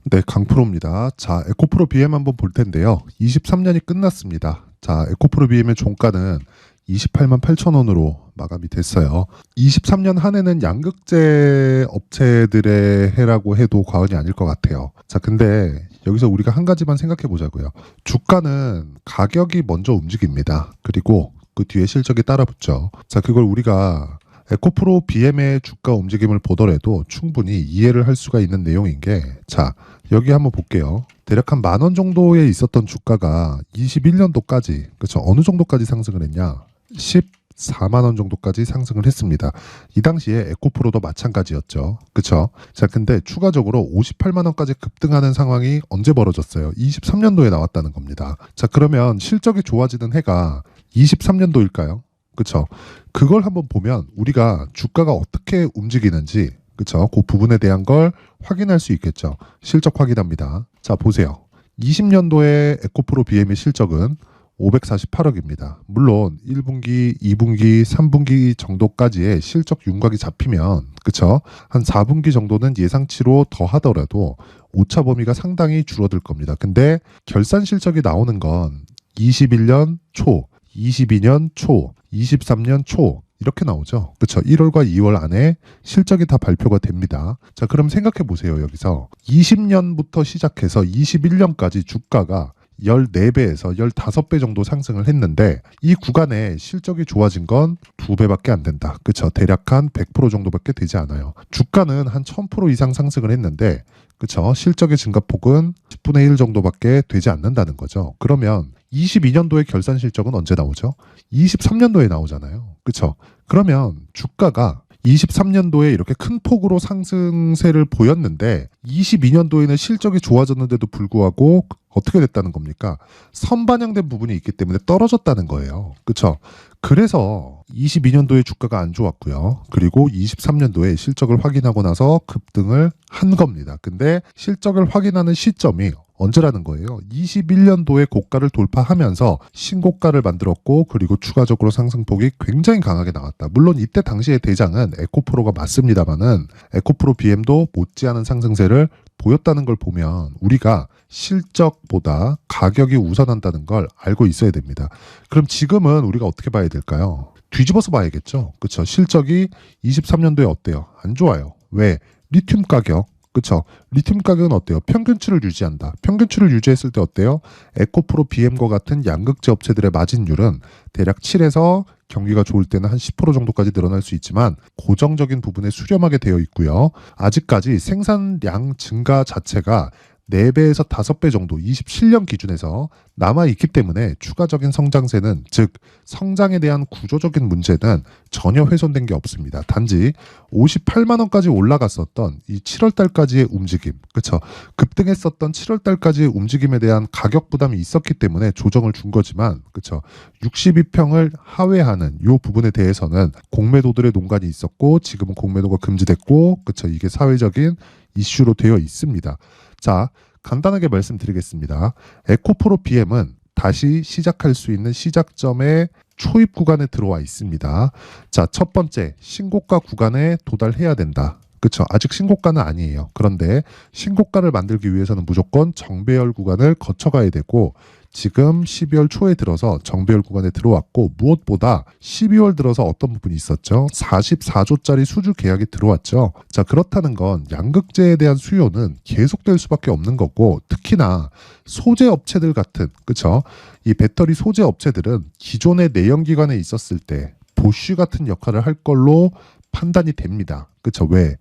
네, 강프로입니다. 자, 에코프로 BM 한번 볼 텐데요. 23년이 끝났습니다. 자, 에코프로 BM의 종가는 28만 8천 원으로 마감이 됐어요. 23년 한 해는 양극재 업체들의 해라고 해도 과언이 아닐 것 같아요. 자, 근데 여기서 우리가 한 가지만 생각해 보자고요. 주가는 가격이 먼저 움직입니다. 그리고 그 뒤에 실적이 따라붙죠. 자, 그걸 우리가 에코프로 BM의 주가 움직임을 보더라도 충분히 이해를 할 수가 있는 내용인 게, 자, 여기 한번 볼게요. 대략 한 10,000원 정도에 있었던 주가가 21년도까지, 그렇죠? 어느 정도까지 상승을 했냐? 14만 원 정도까지 상승을 했습니다. 이 당시에 에코프로도 마찬가지였죠. 그렇죠? 자, 근데 추가적으로 58만 원까지 급등하는 상황이 언제 벌어졌어요? 23년도에 나왔다는 겁니다. 자, 그러면 실적이 좋아지는 해가 23년도일까요? 그렇죠? 그걸 한번 보면 우리가 주가가 어떻게 움직이는지, 그렇죠? 그 부분에 대한 걸 확인할 수 있겠죠. 실적 확인합니다. 자, 보세요. 20년도에 에코프로 BM의 실적은 548억입니다. 물론 1분기, 2분기, 3분기 정도까지의 실적 윤곽이 잡히면, 그렇죠? 한 4분기 정도는 예상치로 더 하더라도 오차 범위가 상당히 줄어들 겁니다. 근데 결산 실적이 나오는 건 21년 초, 22년 초, 23년 초 이렇게 나오죠. 그렇죠. 1월과 2월 안에 실적이 다 발표가 됩니다. 자, 그럼 생각해 보세요. 여기서 20년부터 시작해서 21년까지 주가가 14배에서 15배 정도 상승을 했는데 이 구간에 실적이 좋아진 건 2배밖에 안 된다. 그렇죠. 대략 한 100% 정도밖에 되지 않아요. 주가는 한 1000% 이상 상승을 했는데, 그렇죠. 실적의 증가폭은 10분의 1 정도밖에 되지 않는다는 거죠. 그러면 22년도의 결산 실적은 언제 나오죠? 23년도에 나오잖아요. 그렇죠? 그러면 주가가 23년도에 이렇게 큰 폭으로 상승세를 보였는데 22년도에는 실적이 좋아졌는데도 불구하고 어떻게 됐다는 겁니까? 선반영된 부분이 있기 때문에 떨어졌다는 거예요. 그렇죠? 그래서 22년도에 주가가 안 좋았고요. 그리고 23년도에 실적을 확인하고 나서 급등을 한 겁니다. 근데 실적을 확인하는 시점이 언제라는 거예요? 21년도에 고가를 돌파하면서 신고가를 만들었고, 그리고 추가적으로 상승폭이 굉장히 강하게 나왔다. 물론 이때 당시의 대장은 에코프로가 맞습니다만은 에코프로 BM도 못지않은 상승세를 보였다는 걸 보면 우리가 실적보다 가격이 우선한다는 걸 알고 있어야 됩니다. 그럼 지금은 우리가 어떻게 봐야 될까요? 뒤집어서 봐야겠죠. 그렇죠? 실적이 23년도에 어때요? 안 좋아요. 왜? 리튬 가격. 그렇죠. 리튬 가격은 어때요? 평균치를 유지한다. 평균치를 유지했을 때 어때요? 에코프로 BM과 같은 양극재 업체들의 마진율은 대략 7에서 경기가 좋을 때는 한 10% 정도까지 늘어날 수 있지만 고정적인 부분에 수렴하게 되어 있고요. 아직까지 생산량 증가 자체가 4배에서 5배 정도 27년 기준에서 남아있기 때문에 추가적인 성장세는, 즉 성장에 대한 구조적인 문제는 전혀 훼손된 게 없습니다. 단지 58만 원까지 올라갔었던 이 7월 달까지의 움직임, 그렇죠? 급등했었던 7월 달까지의 움직임에 대한 가격 부담이 있었기 때문에 조정을 준 거지만, 그렇죠? 62평을 하회하는 이 부분에 대해서는 공매도들의 농간이 있었고 지금은 공매도가 금지됐고, 그렇죠? 이게 사회적인 이슈로 되어 있습니다. 자, 간단하게 말씀드리겠습니다. 에코프로 BM은 다시 시작할 수 있는 시작점의 초입 구간에 들어와 있습니다. 자, 첫 번째, 신고가 구간에 도달해야 된다. 그렇죠. 아직 신고가는 아니에요. 그런데 신고가를 만들기 위해서는 무조건 정배열 구간을 거쳐가야 되고, 지금 12월 초에 들어서 정배열 구간에 들어왔고, 무엇보다 12월 들어서 어떤 부분이 있었죠? 44조짜리 수주 계약이 들어왔죠. 자, 그렇다는 건 양극재에 대한 수요는 계속될 수밖에 없는 거고, 특히나 소재 업체들 같은, 그렇죠? 이 배터리 소재 업체들은 기존의 내연기관에 있었을 때 보쉬 같은 역할을 할 걸로 판단이 됩니다. 그렇죠? 왜?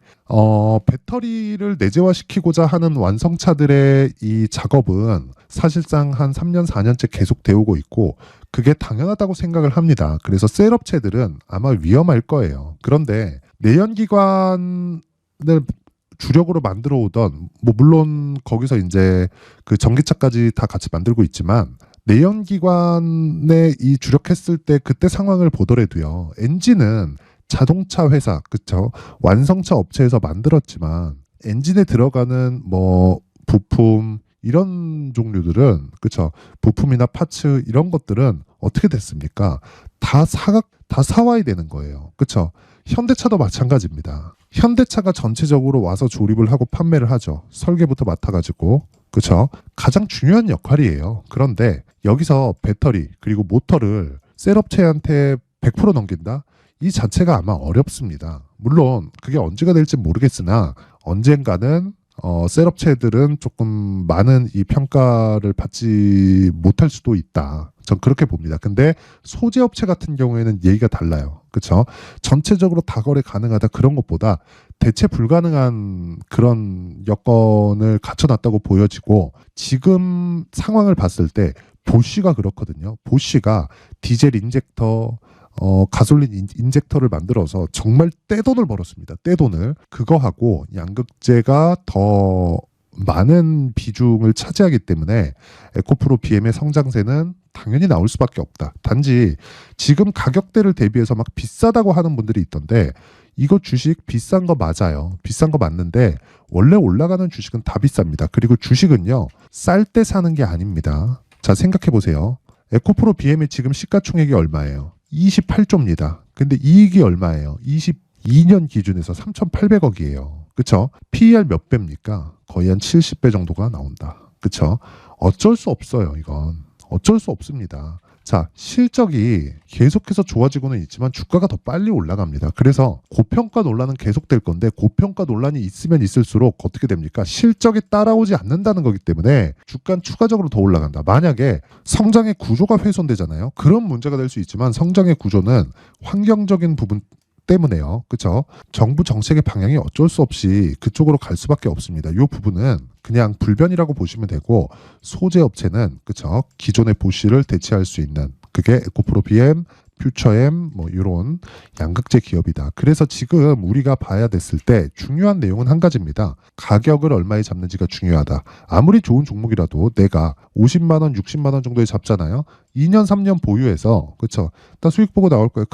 배터리를 내재화시키고자 하는 완성차들의 이 작업은 사실상 한 3년, 4년째 계속 되어오고 있고, 그게 당연하다고 생각을 합니다. 그래서 셀업체들은 아마 위험할 거예요. 그런데 내연기관을 주력으로 만들어 오던, 뭐 물론 거기서 이제 그 전기차까지 다 같이 만들고 있지만, 내연기관에 이 주력했을 때 그때 상황을 보더라도요, 엔진은 자동차 회사, 그쵸? 완성차 업체에서 만들었지만 엔진에 들어가는 뭐 부품 이런 종류들은, 그쵸? 부품이나 파츠 이런 것들은 어떻게 됐습니까? 다 사와야 되는 거예요. 그쵸? 현대차도 마찬가지입니다. 현대차가 전체적으로 와서 조립을 하고 판매를 하죠. 설계부터 맡아가지고. 그렇죠? 가장 중요한 역할이에요. 그런데 여기서 배터리 그리고 모터를 셀업체한테 100% 넘긴다? 이 자체가 아마 어렵습니다. 물론 그게 언제가 될지 모르겠으나 언젠가는 셀업체들은 조금 많은 이 평가를 받지 못할 수도 있다. 전 그렇게 봅니다. 근데 소재 업체 같은 경우에는 얘기가 달라요. 그렇죠? 전체적으로 다 거래 가능하다 그런 것보다 대체 불가능한 그런 여건을 갖춰놨다고 보여지고 지금 상황을 봤을 때 보쉬가 그렇거든요. 보쉬가 디젤 인젝터 가솔린 인젝터를 만들어서 정말 떼돈을 벌었습니다. 떼돈을. 그거하고 양극재가 더 많은 비중을 차지하기 때문에 에코프로 BM의 성장세는 당연히 나올 수밖에 없다. 단지 지금 가격대를 대비해서 막 비싸다고 하는 분들이 있던데 이거 주식 비싼 거 맞아요. 비싼 거 맞는데 원래 올라가는 주식은 다 비쌉니다. 그리고 주식은요. 쌀 때 사는 게 아닙니다. 자, 생각해 보세요. 에코프로 BM의 지금 시가총액이 얼마예요? 28조입니다. 근데 이익이 얼마예요? 22년 기준에서 3,800억이에요. 그쵸? PER 몇 배입니까? 거의 한 70배 정도가 나온다. 그쵸? 어쩔 수 없어요, 이건. 어쩔 수 없습니다. 자, 실적이 계속해서 좋아지고는 있지만 주가가 더 빨리 올라갑니다. 그래서 고평가 논란은 계속될 건데 고평가 논란이 있으면 있을수록 어떻게 됩니까? 실적이 따라오지 않는다는 거기 때문에 주가는 추가적으로 더 올라간다. 만약에 성장의 구조가 훼손되잖아요. 그런 문제가 될 수 있지만 성장의 구조는 환경적인 부분 때문에요. 그렇죠? 정부 정책의 방향이 어쩔 수 없이 그쪽으로 갈 수밖에 없습니다. 이 부분은 그냥 불변이라고 보시면 되고 소재 업체는 그렇죠? 기존의 보쉬를 대체할 수 있는 그게 에코프로 BM, 퓨처엠 뭐 이런 양극재 기업이다. 그래서 지금 우리가 봐야 됐을 때 중요한 내용은 한 가지입니다. 가격을 얼마에 잡는지가 중요하다. 아무리 좋은 종목이라도 내가 50만 원, 60만 원 정도에 잡잖아요. 2년, 3년 보유해서 그렇죠? 나 수익 보고 나올 거예요.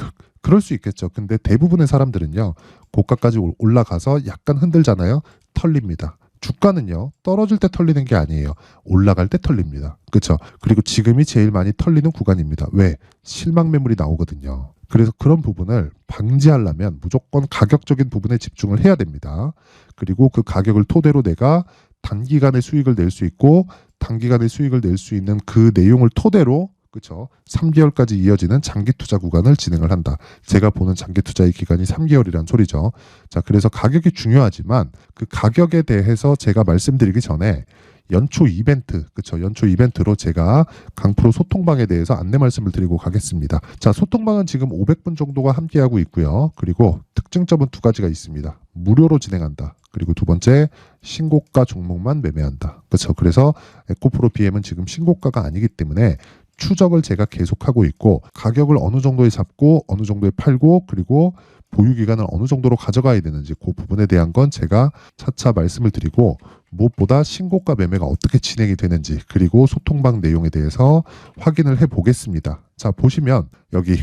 그럴 수 있겠죠. 근데 대부분의 사람들은요. 고가까지 올라가서 약간 흔들잖아요. 털립니다. 주가는요. 떨어질 때 털리는 게 아니에요. 올라갈 때 털립니다. 그렇죠? 그리고 지금이 제일 많이 털리는 구간입니다. 왜? 실망 매물이 나오거든요. 그래서 그런 부분을 방지하려면 무조건 가격적인 부분에 집중을 해야 됩니다. 그리고 그 가격을 토대로 내가 단기간에 수익을 낼 수 있고 단기간에 수익을 낼 수 있는 그 내용을 토대로 그렇죠. 3개월까지 이어지는 장기 투자 구간을 진행을 한다. 제가 보는 장기 투자의 기간이 3개월이란 소리죠. 자, 그래서 가격이 중요하지만 그 가격에 대해서 제가 말씀드리기 전에 연초 이벤트, 그렇죠. 연초 이벤트로 제가 강프로 소통방에 대해서 안내 말씀을 드리고 가겠습니다. 자, 소통방은 지금 500분 정도가 함께하고 있고요. 그리고 특징점은 두 가지가 있습니다. 무료로 진행한다. 그리고 두 번째, 신고가 종목만 매매한다. 그렇죠. 그래서 에코프로 BM은 지금 신고가가 아니기 때문에 추적을 제가 계속하고 있고 가격을 어느 정도에 잡고 어느 정도에 팔고 그리고 보유 기간을 어느 정도로 가져가야 되는지 그 부분에 대한 건 제가 차차 말씀을 드리고 무엇보다 신고가 매매가 어떻게 진행이 되는지 그리고 소통방 내용에 대해서 확인을 해보겠습니다. 자, 보시면 여기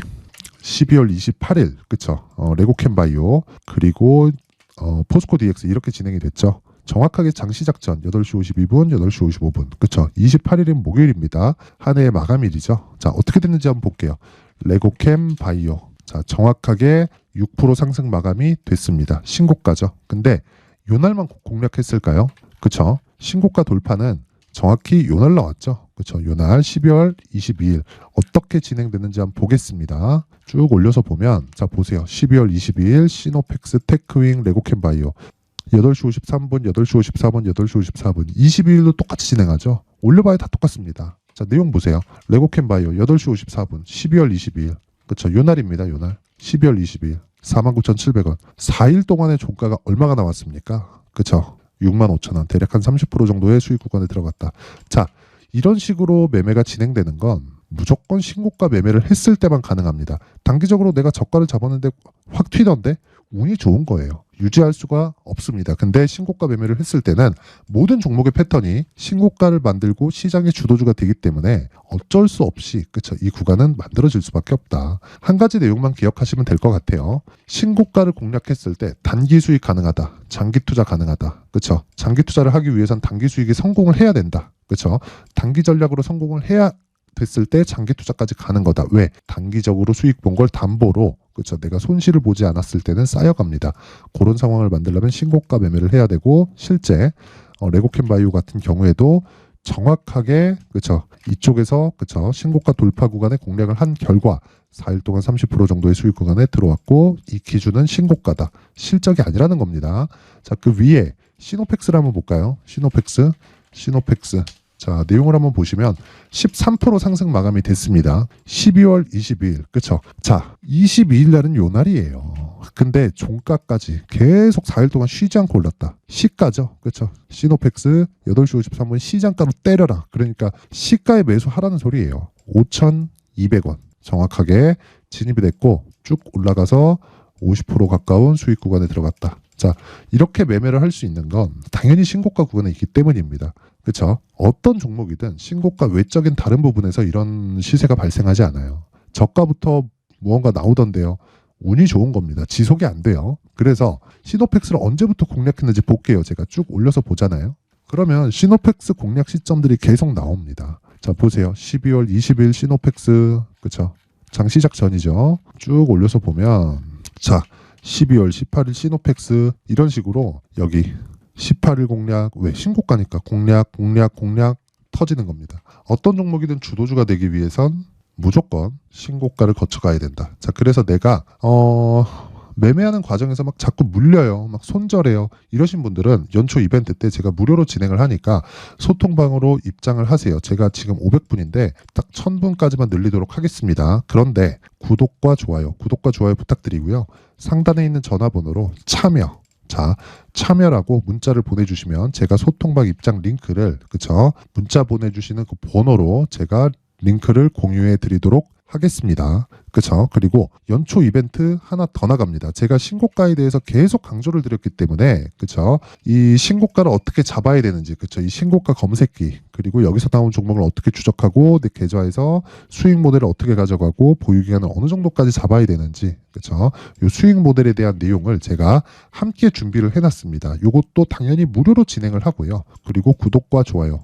12월 28일 그쵸? 레고캠바이오 그리고 포스코 DX 이렇게 진행이 됐죠. 정확하게 장시작 전 8시 52분, 8시 55분. 그쵸? 28일은 목요일입니다. 한 해의 마감일이죠. 자, 어떻게 됐는지 한번 볼게요. 레고캠 바이오. 자, 정확하게 6% 상승 마감이 됐습니다. 신고가죠. 근데 요 날만 공략했을까요? 그쵸? 신고가 돌파는 정확히 요 날 나왔죠. 그쵸? 요 날 12월 22일 어떻게 진행되는지 한번 보겠습니다. 쭉 올려서 보면 자, 보세요. 12월 22일 시노펙스 테크윙 레고캠 바이오 8시 53분, 8시 54분, 8시 54분 22일도 똑같이 진행하죠. 올려봐야 다 똑같습니다. 자, 내용 보세요. 레고캠 바이오 8시 54분 12월 22일 그쵸? 요 날입니다. 요 날 12월 22일 49,700원 4일 동안의 종가가 얼마가 나왔습니까? 그쵸? 65,000원 대략 한 30% 정도의 수익 구간에 들어갔다. 자, 이런 식으로 매매가 진행되는 건 무조건 신고가 매매를 했을 때만 가능합니다. 단기적으로 내가 저가를 잡았는데 확 튀던데 운이 좋은 거예요. 유지할 수가 없습니다. 근데 신고가 매매를 했을 때는 모든 종목의 패턴이 신고가를 만들고 시장의 주도주가 되기 때문에 어쩔 수 없이 그쵸? 이 구간은 만들어질 수밖에 없다. 한 가지 내용만 기억하시면 될 것 같아요. 신고가를 공략했을 때 단기 수익 가능하다. 장기 투자 가능하다. 그쵸? 장기 투자를 하기 위해선 단기 수익에 성공을 해야 된다. 그쵸? 단기 전략으로 성공을 해야 됐을 때 장기 투자까지 가는 거다. 왜? 단기적으로 수익 본 걸 담보로 그렇죠. 내가 손실을 보지 않았을 때는 쌓여갑니다. 그런 상황을 만들려면 신고가 매매를 해야 되고, 실제 레고캔바이오 같은 경우에도 정확하게 그렇죠. 이쪽에서 그렇죠. 신고가 돌파 구간에 공략을 한 결과 4일 동안 30% 정도의 수익 구간에 들어왔고, 이 기준은 신고가다. 실적이 아니라는 겁니다. 자, 그 위에 시노펙스를 한번 볼까요? 시노펙스. 자, 내용을 한번 보시면 13% 상승 마감이 됐습니다. 12월 22일. 그쵸? 자, 22일 날은 요 날이에요. 근데 종가까지 계속 4일 동안 쉬지 않고 올랐다. 시가죠. 그쵸? 시노펙스 8시 53분 시장가로 때려라. 그러니까 시가에 매수하라는 소리예요. 5,200원. 정확하게 진입이 됐고 쭉 올라가서 50% 가까운 수익 구간에 들어갔다. 자, 이렇게 매매를 할 수 있는 건 당연히 신고가 구간에 있기 때문입니다. 그렇죠? 어떤 종목이든 신고가 외적인 다른 부분에서 이런 시세가 발생하지 않아요. 저가부터 무언가 나오던데요. 운이 좋은 겁니다. 지속이 안 돼요. 그래서 시노펙스를 언제부터 공략했는지 볼게요. 제가 쭉 올려서 보잖아요. 그러면 시노펙스 공략 시점들이 계속 나옵니다. 자, 보세요. 12월 20일 시노펙스, 그렇죠? 장 시작 전이죠. 쭉 올려서 보면 자, 12월 18일 시노펙스 이런 식으로 여기 18일 공략, 왜 신고가니까 공략 터지는 겁니다. 어떤 종목이든 주도주가 되기 위해선 무조건 신고가를 거쳐가야 된다. 자, 그래서 내가 매매하는 과정에서 막 자꾸 물려요, 막 손절해요, 이러신 분들은 연초 이벤트 때 제가 무료로 진행을 하니까 소통방으로 입장을 하세요. 제가 지금 500분인데 딱 1000분까지만 늘리도록 하겠습니다. 그런데 구독과 좋아요 부탁드리고요. 상단에 있는 전화번호로 참여라고 문자를 보내주시면 제가 소통방 입장 링크를, 그쵸? 문자 보내주시는 그 번호로 제가 링크를 공유해 드리도록 하겠습니다. 그쵸? 그리고 연초 이벤트 하나 더 나갑니다. 제가 신고가에 대해서 계속 강조를 드렸기 때문에, 그쵸? 이 신고가를 어떻게 잡아야 되는지, 그쵸? 이 신고가 검색기, 그리고 여기서 나온 종목을 어떻게 추적하고 내 계좌에서 수익 모델을 어떻게 가져가고 보유 기간을 어느 정도까지 잡아야 되는지, 그쵸? 이 수익 모델에 대한 내용을 제가 함께 준비를 해놨습니다. 이것도 당연히 무료로 진행을 하고요. 그리고 구독과 좋아요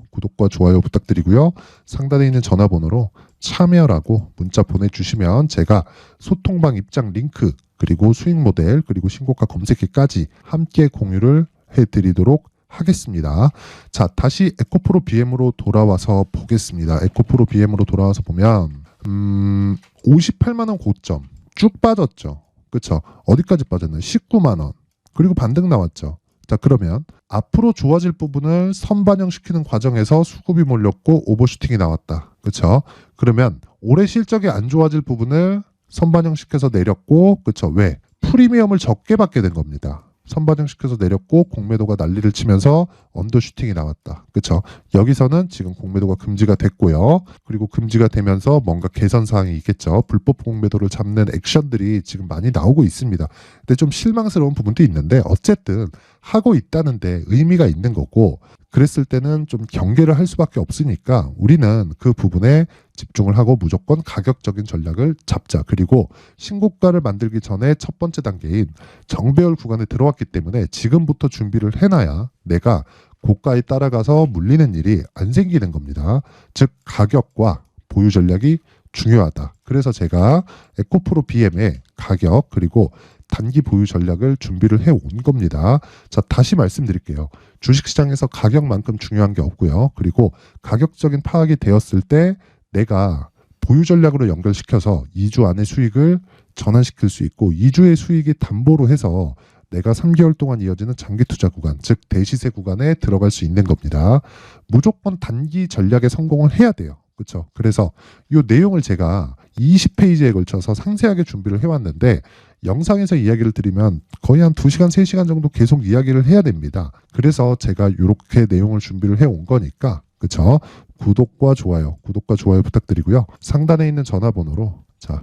부탁드리고요. 상단에 있는 전화번호로 참여라고 문자 보내주시면 제가 소통방 입장 링크, 그리고 수익 모델, 그리고 신고가 검색기까지 함께 공유를 해드리도록 하겠습니다. 자, 다시 에코프로 BM으로 돌아와서 보겠습니다. 에코프로 BM으로 돌아와서 보면 58만 원 고점 쭉 빠졌죠. 그쵸? 어디까지 빠졌나요? 19만 원. 그리고 반등 나왔죠. 자, 그러면 앞으로 좋아질 부분을 선반영시키는 과정에서 수급이 몰렸고 오버슈팅이 나왔다. 그렇죠? 그러면 올해 실적이 안 좋아질 부분을 선반영시켜서 내렸고, 그렇죠? 왜? 프리미엄을 적게 받게 된 겁니다. 선반영시켜서 내렸고 공매도가 난리를 치면서 언더슈팅이 나왔다. 그렇죠? 여기서는 지금 공매도가 금지가 됐고요. 그리고 금지가 되면서 뭔가 개선 사항이 있겠죠. 불법 공매도를 잡는 액션들이 지금 많이 나오고 있습니다. 근데 좀 실망스러운 부분도 있는데 어쨌든 하고 있다는데 의미가 있는 거고, 그랬을 때는 좀 경계를 할 수밖에 없으니까 우리는 그 부분에 집중을 하고 무조건 가격적인 전략을 잡자. 그리고 신고가를 만들기 전에 첫 번째 단계인 정배열 구간에 들어왔기 때문에 지금부터 준비를 해놔야 내가 고가에 따라가서 물리는 일이 안 생기는 겁니다. 즉 가격과 보유 전략이 중요하다. 그래서 제가 에코프로 BM의 가격 그리고 단기 보유 전략을 준비를 해온 겁니다. 자, 다시 말씀드릴게요. 주식시장에서 가격만큼 중요한 게 없고요. 그리고 가격적인 파악이 되었을 때 내가 보유 전략으로 연결시켜서 2주 안에 수익을 전환시킬 수 있고 2주의 수익이 담보로 해서 내가 3개월 동안 이어지는 장기 투자 구간, 즉 대시세 구간에 들어갈 수 있는 겁니다. 무조건 단기 전략에 성공을 해야 돼요. 그렇죠? 그래서 이 내용을 제가 20페이지에 걸쳐서 상세하게 준비를 해왔는데 영상에서 이야기를 드리면 거의 한 2시간, 3시간 정도 계속 이야기를 해야 됩니다. 그래서 제가 이렇게 내용을 준비를 해온 거니까, 그렇죠? 구독과 좋아요 부탁드리고요. 상단에 있는 전화번호로 자,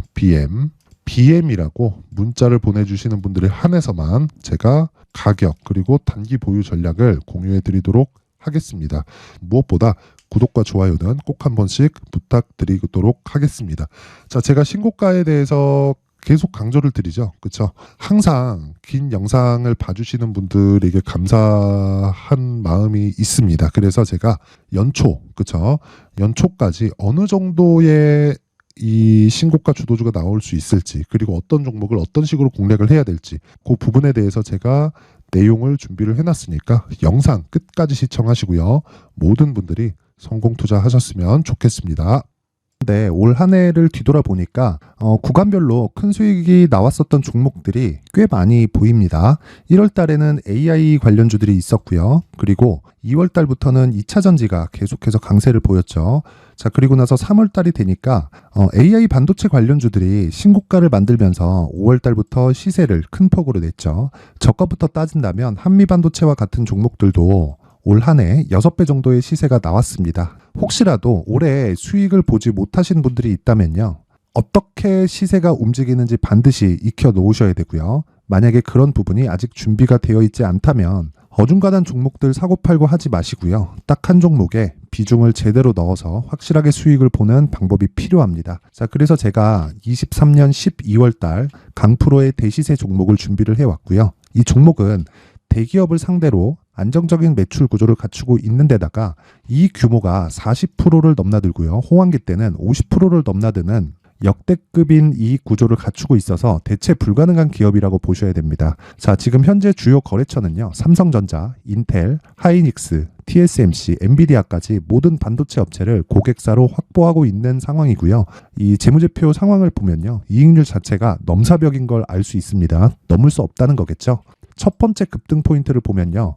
BM이라고 문자를 보내주시는 분들에 한해서만 제가 가격 그리고 단기 보유 전략을 공유해 드리도록 하겠습니다. 무엇보다 구독과 좋아요는 꼭 한 번씩 부탁드리도록 하겠습니다. 자, 제가 신고가에 대해서 계속 강조를 드리죠. 그렇죠? 항상 긴 영상을 봐주시는 분들에게 감사한 마음이 있습니다. 그래서 제가 연초, 그렇죠? 연초까지 어느 정도의 이 신고가 주도주가 나올 수 있을지, 그리고 어떤 종목을 어떤 식으로 공략을 해야 될지, 그 부분에 대해서 제가 내용을 준비를 해놨으니까 영상 끝까지 시청하시고요. 모든 분들이 성공 투자하셨으면 좋겠습니다. 네, 올 한 해를 뒤돌아보니까 구간별로 큰 수익이 나왔었던 종목들이 꽤 많이 보입니다. 1월 달에는 AI 관련주들이 있었고요. 그리고 2월 달부터는 2차 전지가 계속해서 강세를 보였죠. 자, 그리고 나서 3월 달이 되니까 AI 반도체 관련주들이 신고가를 만들면서 5월 달부터 시세를 큰 폭으로 냈죠. 저가부터 따진다면 한미 반도체와 같은 종목들도 올 한 해 6배 정도의 시세가 나왔습니다. 혹시라도 올해 수익을 보지 못하신 분들이 있다면요. 어떻게 시세가 움직이는지 반드시 익혀 놓으셔야 되고요. 만약에 그런 부분이 아직 준비가 되어 있지 않다면 어중간한 종목들 사고 팔고 하지 마시고요. 딱 한 종목에 비중을 제대로 넣어서 확실하게 수익을 보는 방법이 필요합니다. 자, 그래서 제가 23년 12월 달 강프로의 대시세 종목을 준비를 해왔고요. 이 종목은 대기업을 상대로 안정적인 매출 구조를 갖추고 있는 데다가 이 규모가 40%를 넘나들고요. 호황기 때는 50%를 넘나드는 역대급인 이 구조를 갖추고 있어서 대체 불가능한 기업이라고 보셔야 됩니다. 자, 지금 현재 주요 거래처는요. 삼성전자, 인텔, 하이닉스, TSMC, 엔비디아까지 모든 반도체 업체를 고객사로 확보하고 있는 상황이고요. 이 재무제표 상황을 보면요. 이익률 자체가 넘사벽인 걸 알 수 있습니다. 넘을 수 없다는 거겠죠. 첫 번째 급등 포인트를 보면요.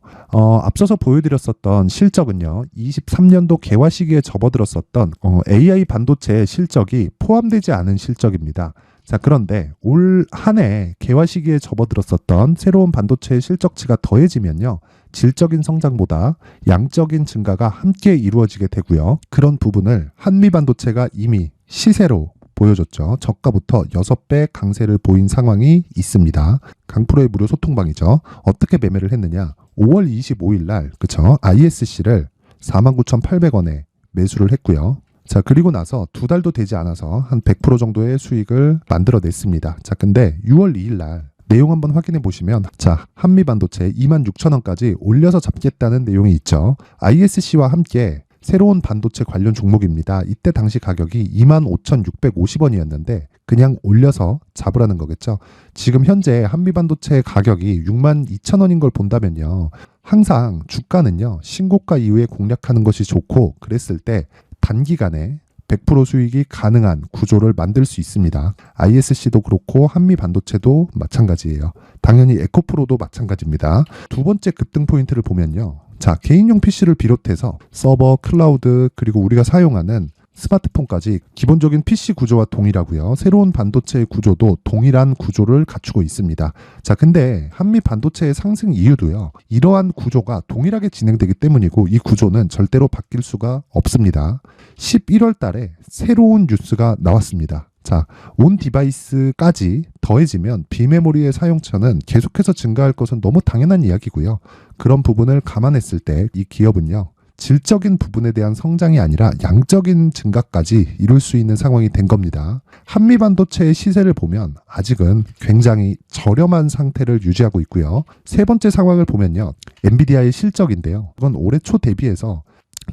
앞서서 보여드렸었던 실적은요. 23년도 개화 시기에 접어들었었던 AI 반도체 실적이 포함되지 않은 실적입니다. 자, 그런데 올 한 해 개화 시기에 접어들었었던 새로운 반도체 실적치가 더해지면요. 질적인 성장보다 양적인 증가가 함께 이루어지게 되고요. 그런 부분을 한미 반도체가 이미 시세로 보여줬죠. 저가부터 6배 강세를 보인 상황이 있습니다. 강프로의 무료 소통방이죠. 어떻게 매매를 했느냐. 5월 25일 날 그쵸? ISC를 49,800원에 매수를 했고요. 자, 그리고 나서 2달도 되지 않아서 한 100% 정도의 수익을 만들어냈습니다. 자, 근데 6월 2일 날 내용 한번 확인해 보시면 자, 한미반도체 26,000원까지 올려서 잡겠다는 내용이 있죠. ISC와 함께 새로운 반도체 관련 종목입니다. 이때 당시 가격이 25,650원이었는데 그냥 올려서 잡으라는 거겠죠. 지금 현재 한미반도체 가격이 62,000원인 걸 본다면요. 항상 주가는요. 신고가 이후에 공략하는 것이 좋고 그랬을 때 단기간에 100% 수익이 가능한 구조를 만들 수 있습니다. ISC도 그렇고 한미반도체도 마찬가지예요. 당연히 에코프로도 마찬가지입니다. 두 번째 급등 포인트를 보면요. 자, 개인용 PC를 비롯해서 서버, 클라우드, 그리고 우리가 사용하는 스마트폰까지 기본적인 PC 구조와 동일하고요. 새로운 반도체의 구조도 동일한 구조를 갖추고 있습니다. 자, 근데 한미 반도체의 상승 이유도요. 이러한 구조가 동일하게 진행되기 때문이고 이 구조는 절대로 바뀔 수가 없습니다. 11월 달에 새로운 뉴스가 나왔습니다. 자, 온 디바이스까지 더해지면 비메모리의 사용처는 계속해서 증가할 것은 너무 당연한 이야기고요. 그런 부분을 감안했을 때 이 기업은요. 질적인 부분에 대한 성장이 아니라 양적인 증가까지 이룰 수 있는 상황이 된 겁니다. 한미 반도체의 시세를 보면 아직은 굉장히 저렴한 상태를 유지하고 있고요. 세 번째 상황을 보면요. 엔비디아의 실적인데요. 그건 올해 초 대비해서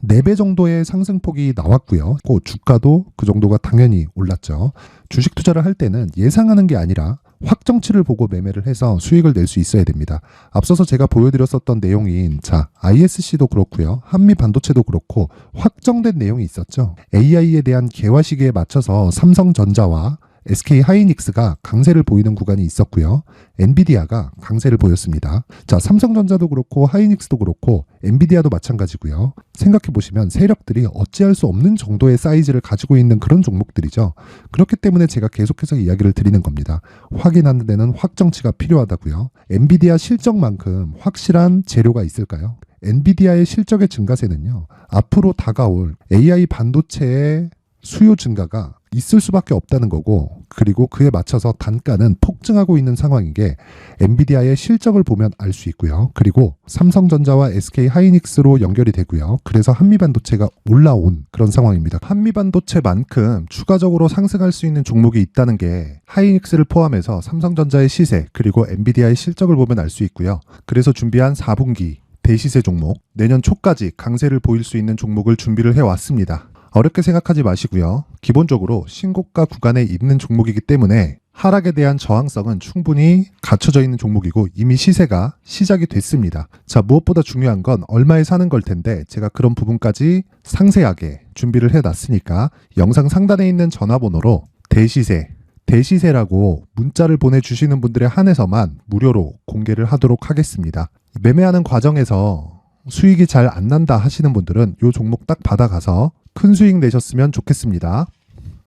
4배 정도의 상승폭이 나왔고요. 그 주가도 그 정도가 당연히 올랐죠. 주식 투자를 할 때는 예상하는 게 아니라 확정치를 보고 매매를 해서 수익을 낼 수 있어야 됩니다. 앞서서 제가 보여드렸었던 내용인 자, ISC도 그렇고요. 한미 반도체도 그렇고 확정된 내용이 있었죠. AI에 대한 개화 시기에 맞춰서 삼성전자와 SK 하이닉스가 강세를 보이는 구간이 있었고요. 엔비디아가 강세를 보였습니다. 자, 삼성전자도 그렇고 하이닉스도 그렇고 엔비디아도 마찬가지고요. 생각해 보시면 세력들이 어찌할 수 없는 정도의 사이즈를 가지고 있는 그런 종목들이죠. 그렇기 때문에 제가 계속해서 이야기를 드리는 겁니다. 확인하는 데는 확정치가 필요하다고요. 엔비디아 실적만큼 확실한 재료가 있을까요? 엔비디아의 실적의 증가세는요. 앞으로 다가올 AI 반도체의 수요 증가가 있을 수밖에 없다는 거고 그리고 그에 맞춰서 단가는 폭증하고 있는 상황인 게 엔비디아의 실적을 보면 알 수 있고요. 그리고 삼성전자와 SK 하이닉스로 연결이 되고요. 그래서 한미반도체가 올라온 그런 상황입니다. 한미반도체만큼 추가적으로 상승할 수 있는 종목이 있다는 게 하이닉스를 포함해서 삼성전자의 시세 그리고 엔비디아의 실적을 보면 알 수 있고요. 그래서 준비한 4분기 대시세 종목 내년 초까지 강세를 보일 수 있는 종목을 준비를 해왔습니다. 어렵게 생각하지 마시고요. 기본적으로 신고가 구간에 있는 종목이기 때문에 하락에 대한 저항성은 충분히 갖춰져 있는 종목이고 이미 시세가 시작이 됐습니다. 자, 무엇보다 중요한 건 얼마에 사는 걸 텐데 제가 그런 부분까지 상세하게 준비를 해놨으니까 영상 상단에 있는 전화번호로 대시세라고 문자를 보내주시는 분들에 한해서만 무료로 공개를 하도록 하겠습니다. 매매하는 과정에서 수익이 잘 안 난다 하시는 분들은 이 종목 딱 받아가서 큰 수익 내셨으면 좋겠습니다.